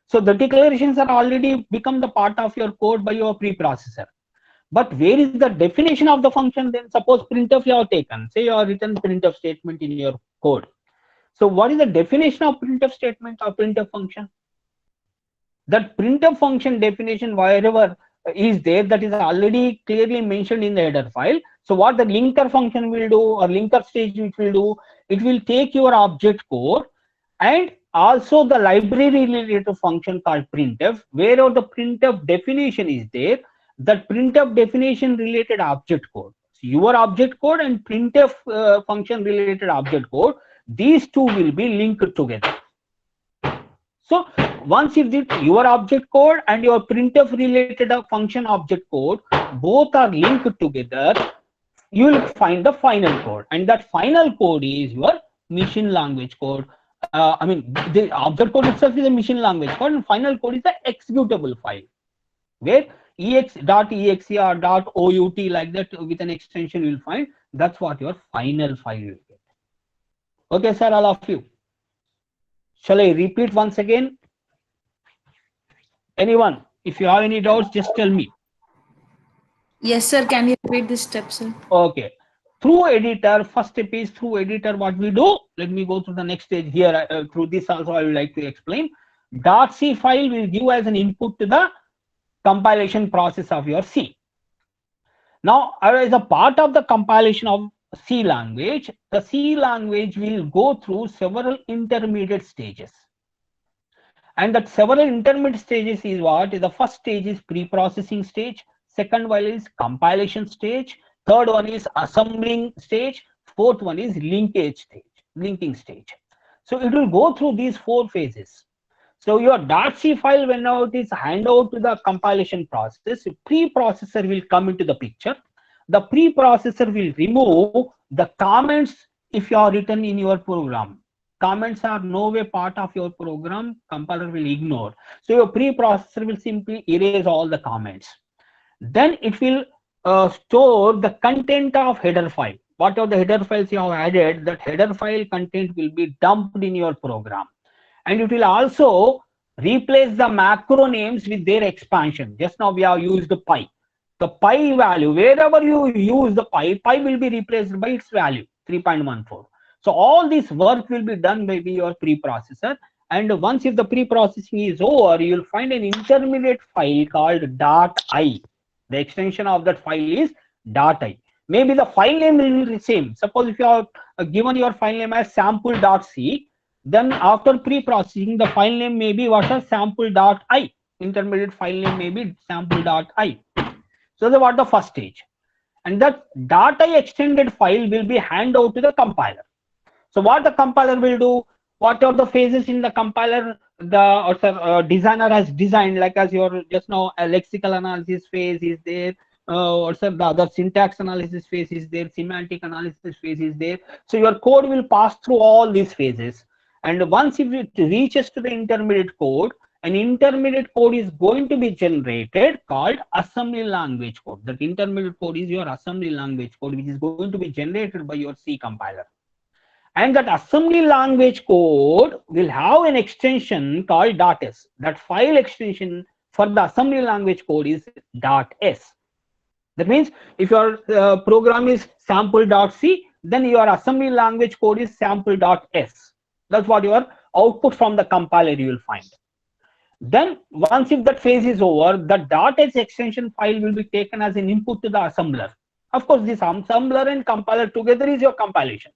So the declarations are already become the part of your code by your preprocessor. But where is the definition of the function then? Suppose printf you have taken. Say you have written printf statement in your code. So what is the definition of printf statement or printf function? That printf function definition, wherever is there, that is already clearly mentioned in the header file. So what the linker function will do, or linker stage which will do, it will take your object code and also the library related function called printf, wherever the printf definition is there, that printf definition related object code. So your object code and printf function related object code, these two will be linked together. So once if your object code and your printf related function object code both are linked together, you will find the final code, and that final code is your machine language code. I mean, the object code itself is a machine language code, and final code is the executable file, where .exe or .out like that with an extension you will find. That's what your final file will get. Okay, sir, all of you. Shall I repeat once again? Anyone? If you have any doubts, just tell me. Yes, sir. Can you repeat this step, sir? Okay. Through editor, first step is through editor. What we do? Let me go to the next stage here. Through this also I would like to explain. .c file will give as an input to the compilation process of your C. Now, as a part of the compilation of C language, the C language will go through several intermediate stages. And that several intermediate stages is what? The first stage is pre-processing stage. Second one is compilation stage. Third one is assembling stage. Fourth one is linking stage. So it will go through these four phases. So your .c file, when now it is handed out to the compilation process, preprocessor will come into the picture. The preprocessor will remove the comments if you are written in your program. Comments are no way part of your program, compiler will ignore. So your preprocessor will simply erase all the comments. Then it will store the content of header file. Whatever the header files you have added, that header file content will be dumped in your program. And it will also replace the macro names with their expansion. Just now we have used the pi. The pi value, wherever you use the pi will be replaced by its value, 3.14. So all this work will be done by your preprocessor. And once if the pre-processing is over, you will find an intermediate file called .i. The extension of that file is .i. Maybe the file name will be the same. Suppose if you have given your file name as sample.c, then after pre-processing, the file name may be what a sample.i. Intermediate file name may be sample.i. So that's what the first stage. And that .i extended file will be handed out to the compiler. So what the compiler will do, what are the phases in the compiler the designer has designed, like as your just now a lexical analysis phase is there, or the other syntax analysis phase is there, semantic analysis phase is there. So your code will pass through all these phases. And once if it reaches to the intermediate code, an intermediate code is going to be generated called assembly language code. That intermediate code is your assembly language code, which is going to be generated by your C compiler. And that assembly language code will have an extension called .s. That file extension for the assembly language code is .s. That means if your program is sample.c, then your assembly language code is sample.s. That's what your output from the compiler you will find. Then once if that phase is over, the .s extension file will be taken as an input to the assembler. Of course, this assembler and compiler together is your compilation.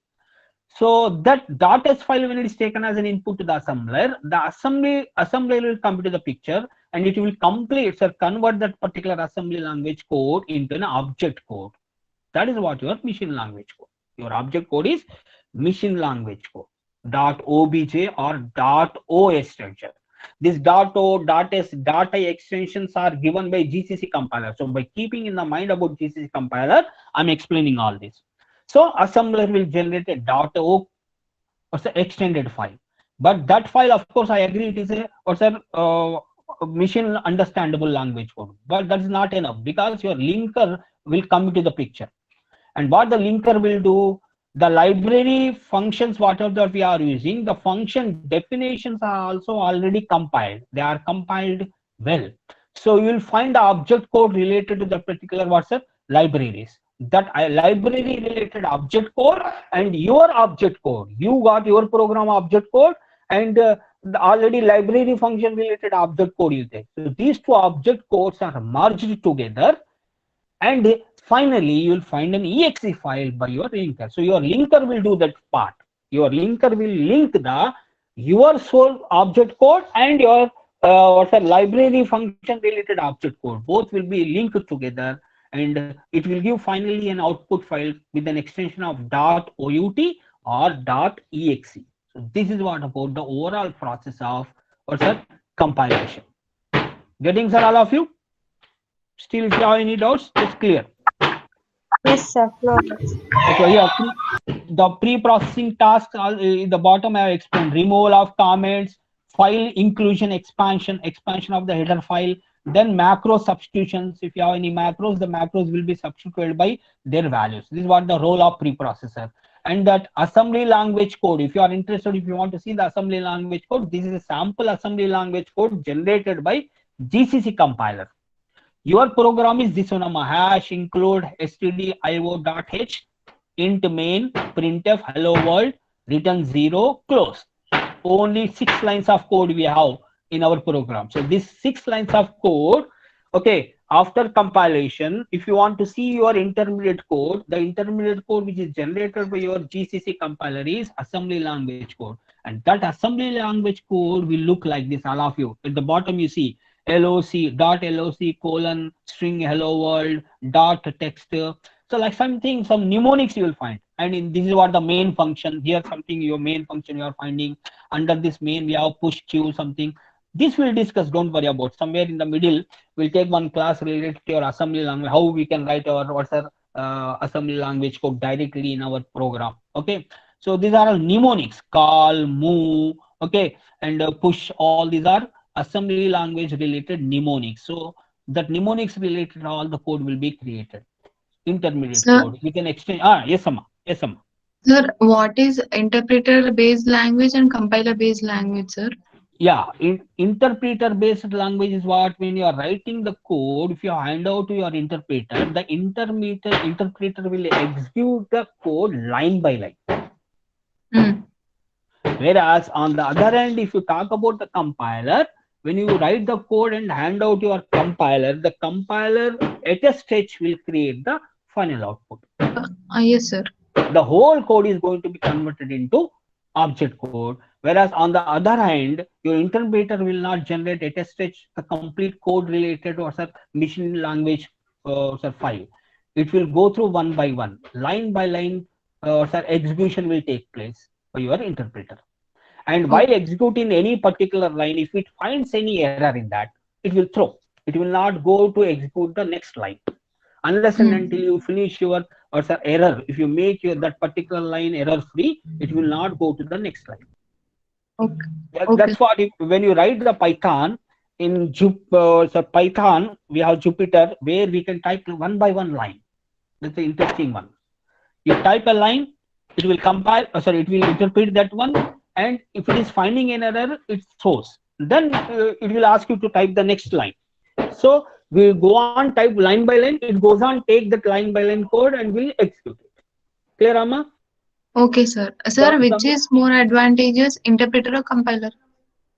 So that .s file, when it is taken as an input to the assembler, the assembler will come to the picture, and it will complete or convert that particular assembly language code into an object code. That is what your machine language code. Your object code is machine language code, .obj or .os structure. This .o, .s, .i extensions are given by GCC compiler. So by keeping in the mind about GCC compiler, I'm explaining all this. So assembler will generate a .o or the extended file, but that file, of course, I agree it is a machine understandable language code, but that is not enough because your linker will come into the picture. And what the linker will do, the library functions, whatever that we are using, the function definitions are also already compiled. They are compiled well. So you will find the object code related to the particular libraries. That library related object code and your object code. You got your program object code and the already library function related object code is there. So these two object codes are merged together, and finally you will find an exe file by your linker. So your linker will do that part. Your linker will link the your source object code and your library function related object code. Both will be linked together, and it will give finally an output file with an extension of .out or .exe. So this is what about the overall process of compilation. Getting, sir, all of you? Still, if you have any doubts, it's clear. Yes, sir. No. Okay, here the pre-processing tasks in the bottom I have explained: removal of comments, file inclusion, expansion of the header file, then macro substitutions. If you have any macros, the macros will be substituted by their values. This is what the role of preprocessor. And that assembly language code, if you are interested, if you want to see the assembly language code, this is a sample assembly language code generated by GCC compiler. Your program is this one: hash include stdio.h int main printf hello world return 0 close. Only 6 lines of code we have in our program. So this 6 lines of code, okay, after compilation, if you want to see your intermediate code, the intermediate code which is generated by your GCC compiler is assembly language code, and that assembly language code will look like this. All of you at the bottom you see loc colon string hello world dot text. So like something, some mnemonics you will find, and in this is what the main function. Here something, your main function you are finding. Under this main we have push queue something. This we'll discuss, don't worry about. Somewhere in the middle we'll take one class related to your assembly language, how we can write our assembly language code directly in our program. Okay, so these are all mnemonics: call, move, okay, and push. All these are assembly language related mnemonics. So that mnemonics related all the code will be created. Intermediate code we can extend. Yes amma. Sir, what is interpreter based language and compiler based language, sir? Yeah, interpreter based language is what, when you are writing the code, if you hand out to your interpreter, the interpreter will execute the code line by line. Whereas on the other hand, if you talk about the compiler, when you write the code and hand out your compiler, the compiler at a stretch will create the final output. Yes, sir. The whole code is going to be converted into object code. Whereas on the other hand, your interpreter will not generate at a stretch the complete code related to a machine language file. It will go through one by one, line by line, execution will take place by your interpreter. And while executing any particular line, if it finds any error in that, it will throw. It will not go to execute the next line unless and until you finish your error. If you make that particular line error free, it will not go to the next line. Okay. That's what when you write the Python in Python, we have Jupyter where we can type one by one line. That's the interesting one. You type a line, it will compile. It will interpret that one. And if it is finding an error, it throws. Then it will ask you to type the next line. So we go on, type line by line. It goes on, take that line by line code and will execute it. Clear, Amma? Okay, sir. Sir, which is more advantageous, interpreter or compiler?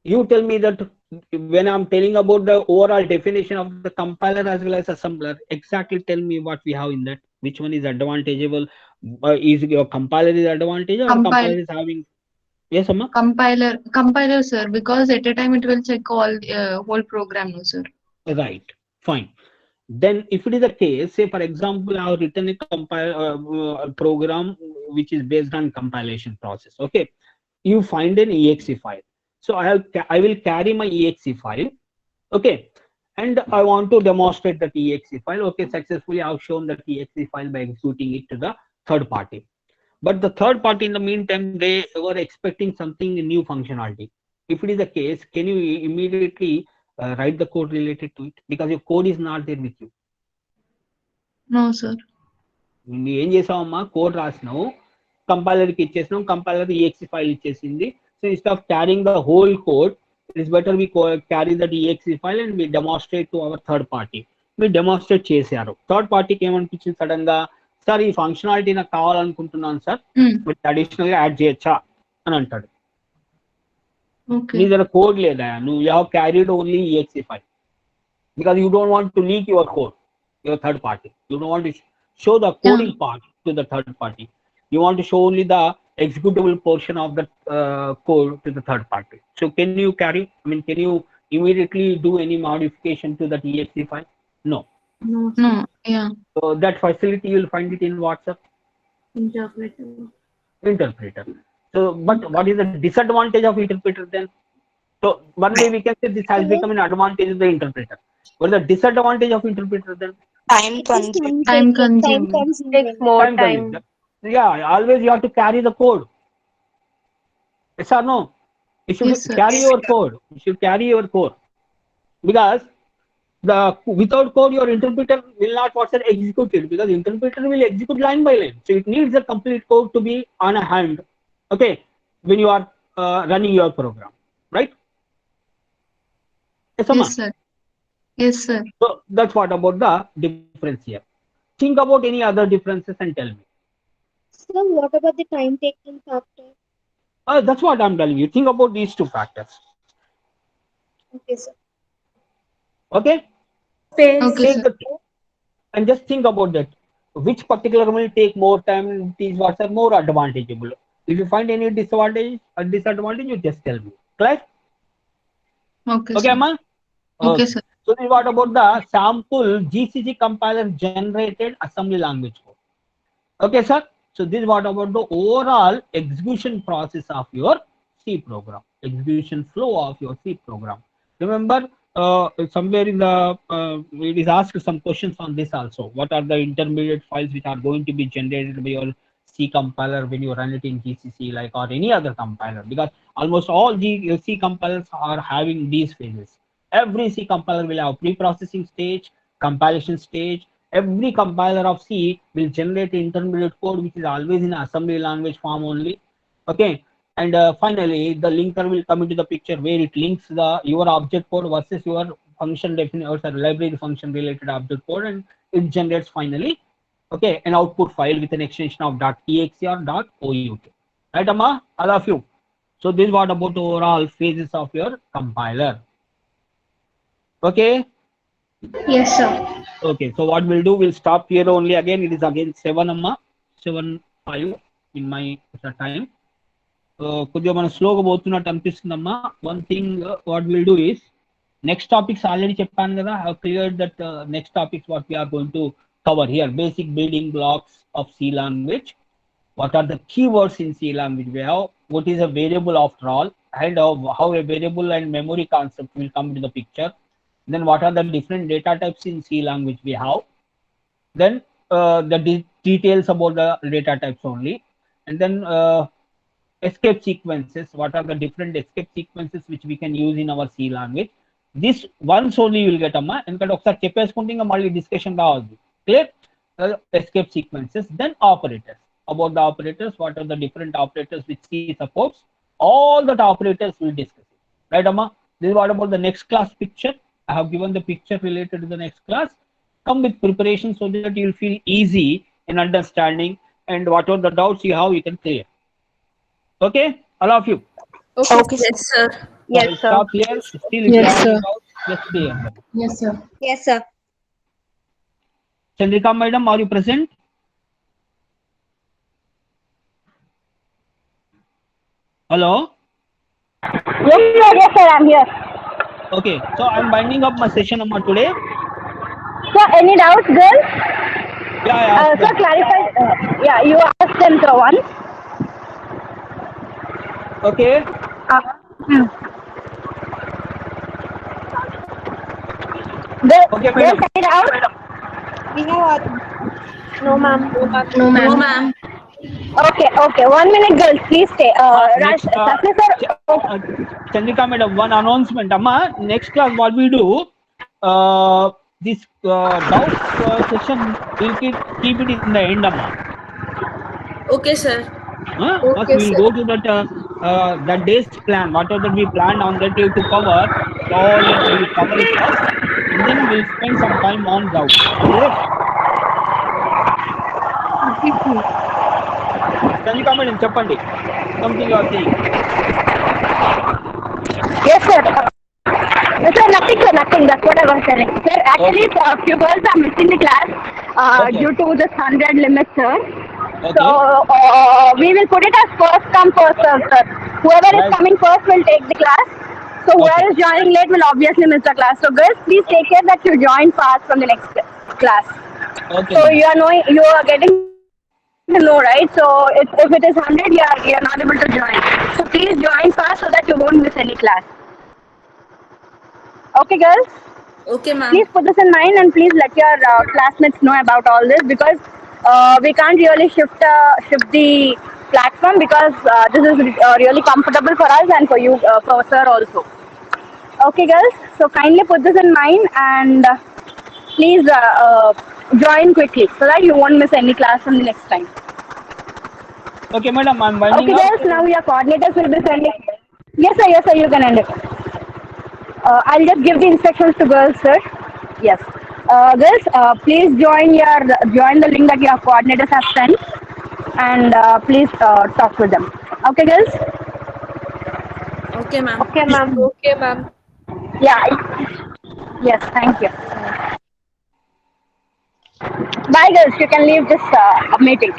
You tell me that when I'm telling about the overall definition of the compiler as well as assembler, exactly tell me what we have in that. Which one is advantageable? Is your compiler is advantageous or compiler is having? Yes, Amma? Compiler, sir, because at a time it will check all whole program, no, sir. Right, fine. Then if it is a case, say for example, I have written a program which is based on compilation process. Okay, you find an exe file. So I will carry my exe file. Okay, and I want to demonstrate that exe file. Okay, successfully I've shown that exe file by executing it to the third party. But the third party in the meantime, they were expecting something new functionality. If it is the case, can you immediately write the code related to it? Because your code is not there with you. No, sir. నువ్వు ఏం చేసావమ్మా, code రాసినావు, కంపైలర్కి ఇచ్చేసినావు, compiler exe file ఇచ్చేసింది. So instead of carrying the whole code, it is better we carry that exe file and we demonstrate to our third party. మీరు demonstrate చేశారు, third పార్టీకి ఏమనిపించింది సడన్ గా, సార్ ఈ ఫంక్షనాలిటీ నాకు కావాలనుకుంటున్నాను సార్, మీరు అడిషనల్ గా యాడ్ చేయొచ్చా అని అంటాడు. నీ దగ్గర కోడ్ లేదా, నువ్వు you have carried only exe file because you don't want to leak your code, your third party. You don't want to show the coding part to the third party. You want to show only the executable portion of the code to the third party. So can you carry, I mean, can you immediately do any modification to that exe file? No. No. Yeah. So that facility you'll find it in WhatsApp. Interpreter. So, but what is the disadvantage of interpreter then? So one way we can say this has become an advantage of the interpreter. What is the disadvantage of interpreter then? Time consuming. Time consuming. Takes more Time time. consuming. Yeah, always you have to carry the code. Yes or no? You should Yes, sir. carry your code. You should carry your code. Because without code, your interpreter will not execute it, because interpreter will execute line by line. So it needs a complete code to be on a hand. Okay, when you are running your program, right? Yes, Amma? Yes, sir. Yes, sir. So that's what about the difference here. Think about any other differences and tell me. So what about the time taking factor? That's what I'm telling you. Think about these two factors. Okay, sir. Okay? Okay, Take sir. and just think about that. Which particular will take more time, these what are more advantageable. If you find any disadvantage or disadvantage, you just tell me. Clear? Okay, Okay, sir. Amma? Okay, sir. So this is what about the sample GCC compiler generated assembly language code. Okay, sir. So this is what about the overall execution process of your C program, execution flow of your C program. Remember, somewhere in the it is asked some questions on this also. What are the intermediate files which are going to be generated by your C compiler when you run it in GCC, like, or any other compiler? Because almost all C compilers are having these phases. Every C compiler will have pre-processing stage, compilation stage. Every compiler of C will generate intermediate code which is always in assembly language form only. Okay, and finally the linker will come into the picture where it links your object code versus your function definition or library function related object code, and it generates finally, okay, an output file with an extension of .exe or .out. Right, Amma? All of you. So this is what about the overall phases of your compiler. Okay. Yes, sir. Okay, so what we'll do, we'll stop here only. Again, it is again 7, Amma, 7:05 in my time. కొద్దిగా మనం స్లోగా పోతున్నట్టు అనిపిస్తుందమ్మా. One thing what will do is, next topics already చెప్పాను కదా, I have cleared that next topics what we are going to cover here. Basic building blocks of C language, what are the keywords in C language we have, what is a variable after all, and how a variable and memory concept will come into the picture. Then what are the different data types in C language we have. Then the details about the data types only. And then escape sequences, what are the different escape sequences which we can use in our C language. This once only you will get, amma, ఎందుకంటే ఒకసారి చెప్పేసుకుంటే ఇంకా మళ్ళీ discussion రావద్దు. Clear? Escape sequences. Then operators, about the operators, what are the different operators which C supports. All that operators will discuss it. Right, amma? This is what about the next class picture. I have given the picture related to the next class. Come with preparation so that you will feel easy in understanding, and whatever the doubts you have, you can clear. Okay, all of you. Okay, Yes, sir. I will stop here. Still, if you have any doubts, just clear them. Yes, sir. Yes, sir. Chandrika madam, are you present? Hello. Yes, sir, I'm here. Okay, so I'm winding up my session today. Sir, any doubts, girls? Yeah, I asked So them. clarify. Yeah, you asked them the one. Okay. Hmm. Girls, Okay, madam. any doubts? We have No, ma'am. No, No, ma'am. ma'am. Okay. 1 minute, girls. Please stay. Next, Sakshi sir. uh, Chandrika madam, one announcement. Amma, next class, what we do, this doubts session, we'll keep it in the end, Amma. Okay, sir. First, we'll go to that day's plan, whatever that we planned on that day to cover, all that we'll cover it first, and then we'll spend some time on doubts. Correct? Chandrika madam, చెప్పండి. Something you are saying. Yes, sir. Sir, nothing. That's what I was telling. Sir, actually, Okay. few girls are missing the class Okay. due to this 100 limit, sir. So Okay. we will put it as first come, first serve, sir. Whoever is Right. coming first will take the class. So whoever Okay. is joining late will obviously miss the class. So girls, please take care that you join fast from the next class. Okay, So madam. you are getting to know, right? So if it is 100, you are not able to join. So please join fast so that you won't miss any class. Okay, girls. Okay, ma'am. Please put this in mind and please let your classmates know about all this because we can't really shift the platform because this is really comfortable for us and for you, for sir also. Okay, girls. So kindly put this in mind and please join quickly so that you won't miss any class from the next time. Okay, madam, I'm winding Okay, up. girls. Now your coordinators will be sending. Yes, sir. You can end it. I'll just give the instructions to girls, sir. Yes. Girls, please join the link that your coordinators have sent, and please talk with them. Okay, girls. Okay, ma'am. Okay, ma'am. Okay, ma'am. Yeah. Yes. Thank you. Bye, girls. You can leave this meeting.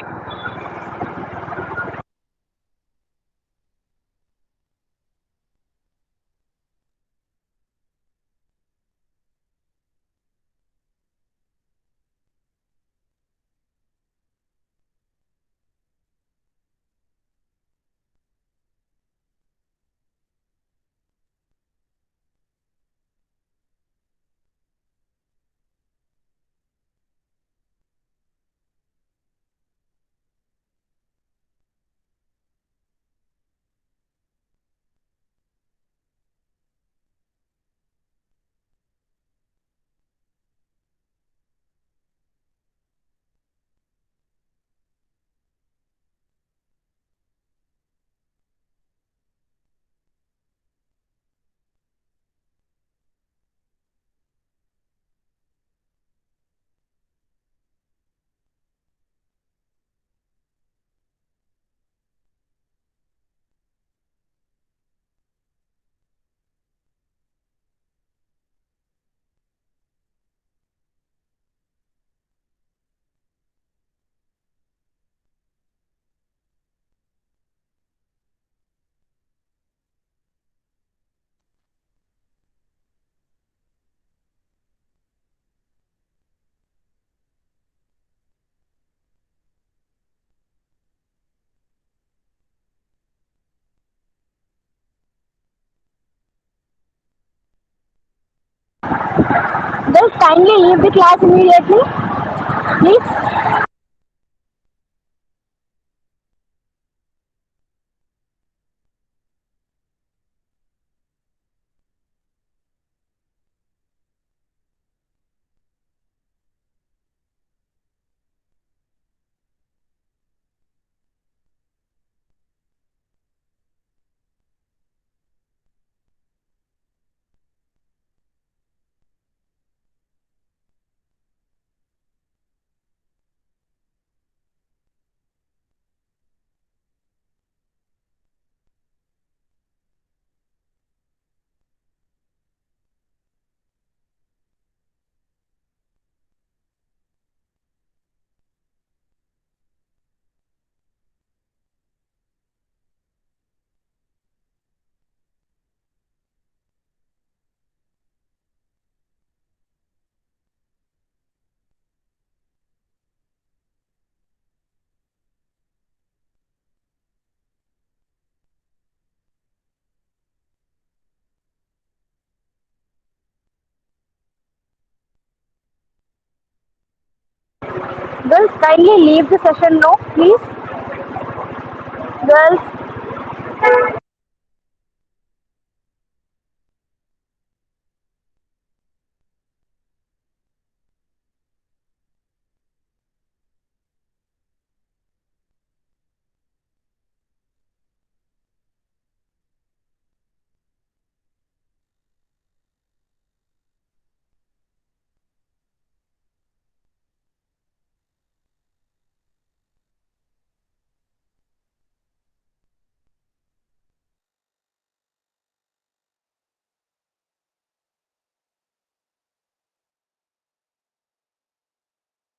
Girls, kindly leave the class immediately, please. Girls, kindly leave the session now, please. Girls.